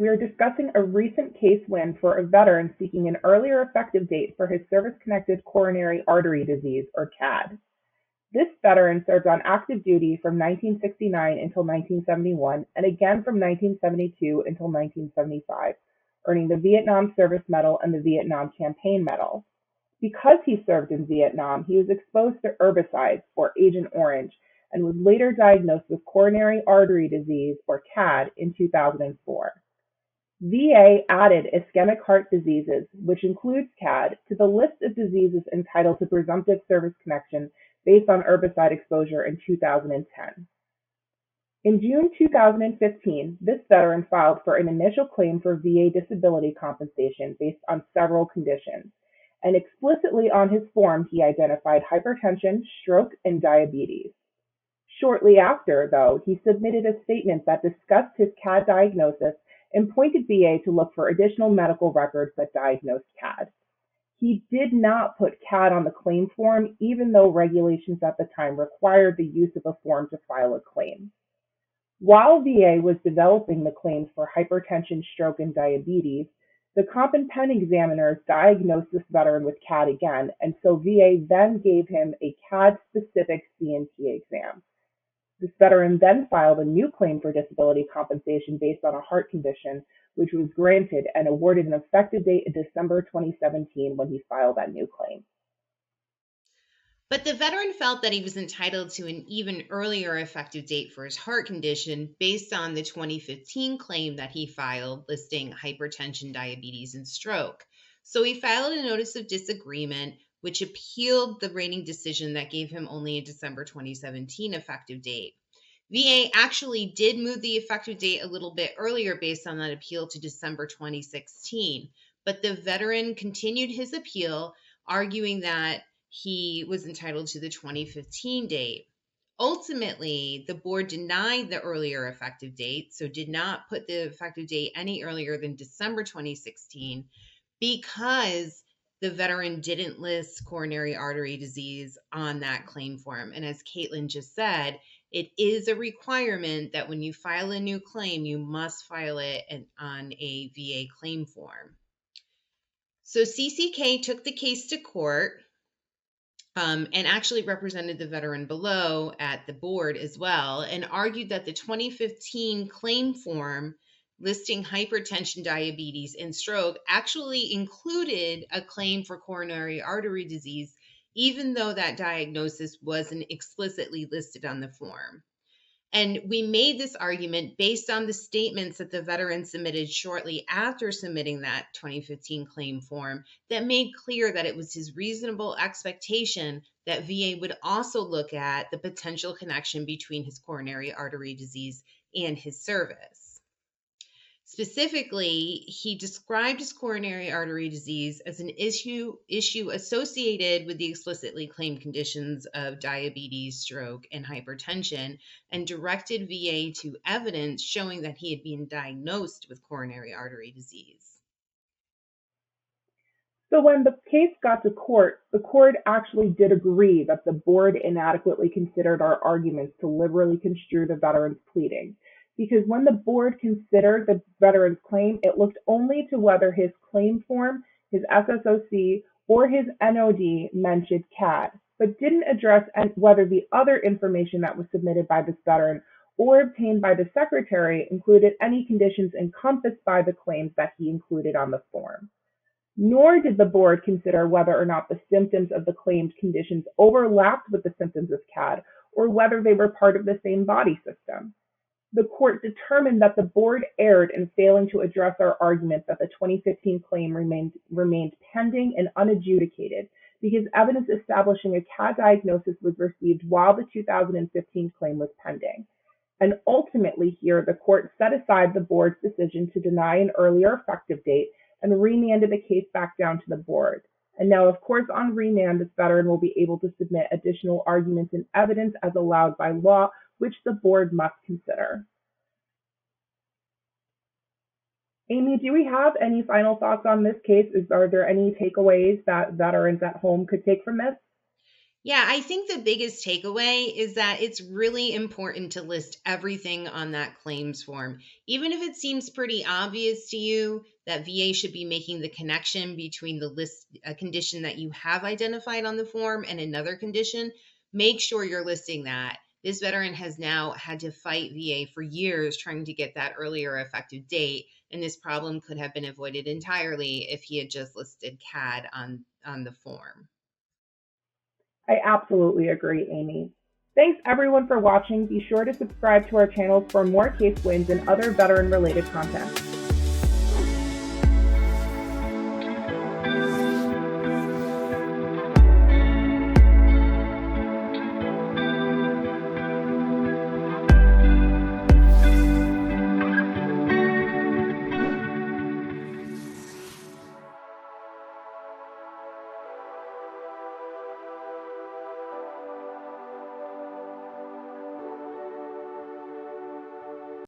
we are discussing a recent case win for a veteran seeking an earlier effective date for his service-connected coronary artery disease, or CAD. This veteran served on active duty from 1969 until 1971 and again from 1972 until 1975, earning the Vietnam Service Medal and the Vietnam Campaign Medal. Because he served in Vietnam, he was exposed to herbicides, or Agent Orange, and was later diagnosed with coronary artery disease, or CAD, in 2004. VA added ischemic heart diseases, which includes CAD, to the list of diseases entitled to presumptive service connection based on herbicide exposure in 2010. In June 2015, this veteran filed for an initial claim for VA disability compensation based on several conditions, and explicitly on his form he identified hypertension, stroke, and diabetes. Shortly after, though, he submitted a statement that discussed his CAD diagnosis and pointed VA to look for additional medical records that diagnosed CAD. He did not put CAD on the claim form, even though regulations at the time required the use of a form to file a claim. While VA was developing the claims for hypertension, stroke, and diabetes, the Comp and Pen examiners diagnosed this veteran with CAD again, and so VA then gave him a CAD-specific C&P exam. This veteran then filed a new claim for disability compensation based on a heart condition, which was granted and awarded an effective date in December 2017 when he filed that new claim. But the veteran felt that he was entitled to an even earlier effective date for his heart condition based on the 2015 claim that he filed listing hypertension, diabetes, and stroke. So he filed a notice of disagreement, which appealed the rating decision that gave him only a December 2017 effective date. VA actually did move the effective date a little bit earlier based on that appeal to December 2016, but the veteran continued his appeal, arguing that he was entitled to the 2015 date. Ultimately, the board denied the earlier effective date, so did not put the effective date any earlier than December 2016 because the veteran didn't list coronary artery disease on that claim form. And as Caitlin just said, it is a requirement that when you file a new claim, you must file it on a VA claim form. So CCK took the case to court and actually represented the veteran below at the board as well, and argued that the 2015 claim form listing hypertension, diabetes, and stroke actually included a claim for coronary artery disease, even though that diagnosis wasn't explicitly listed on the form. And we made this argument based on the statements that the veteran submitted shortly after submitting that 2015 claim form that made clear that it was his reasonable expectation that VA would also look at the potential connection between his coronary artery disease and his service. Specifically, he described his coronary artery disease as an issue associated with the explicitly claimed conditions of diabetes, stroke, and hypertension, and directed VA to evidence showing that he had been diagnosed with coronary artery disease. So when the case got to court, the court actually did agree that the board inadequately considered our arguments to liberally construe the veteran's pleading. Because when the board considered the veteran's claim, it looked only to whether his claim form, his SSOC, or his NOD mentioned CAD, but didn't address whether the other information that was submitted by this veteran or obtained by the secretary included any conditions encompassed by the claims that he included on the form. Nor did the board consider whether or not the symptoms of the claimed conditions overlapped with the symptoms of CAD, or whether they were part of the same body system. The court determined that the board erred in failing to address our argument that the 2015 claim remained pending and unadjudicated because evidence establishing a CAD diagnosis was received while the 2015 claim was pending. And ultimately here, the court set aside the board's decision to deny an earlier effective date and remanded the case back down to the board. And now, of course, on remand, this veteran will be able to submit additional arguments and evidence as allowed by law, which the board must consider. Amy, do we have any final thoughts on this case? Are there any takeaways that veterans at home could take from this? Yeah, I think the biggest takeaway is that it's really important to list everything on that claims form. Even if it seems pretty obvious to you that VA should be making the connection between the list a condition that you have identified on the form and another condition, make sure you're listing that. This veteran has now had to fight VA for years trying to get that earlier effective date, and this problem could have been avoided entirely if he had just listed CAD on the form. I absolutely agree, Amy. Thanks everyone for watching. Be sure to subscribe to our channel for more case wins and other veteran related content.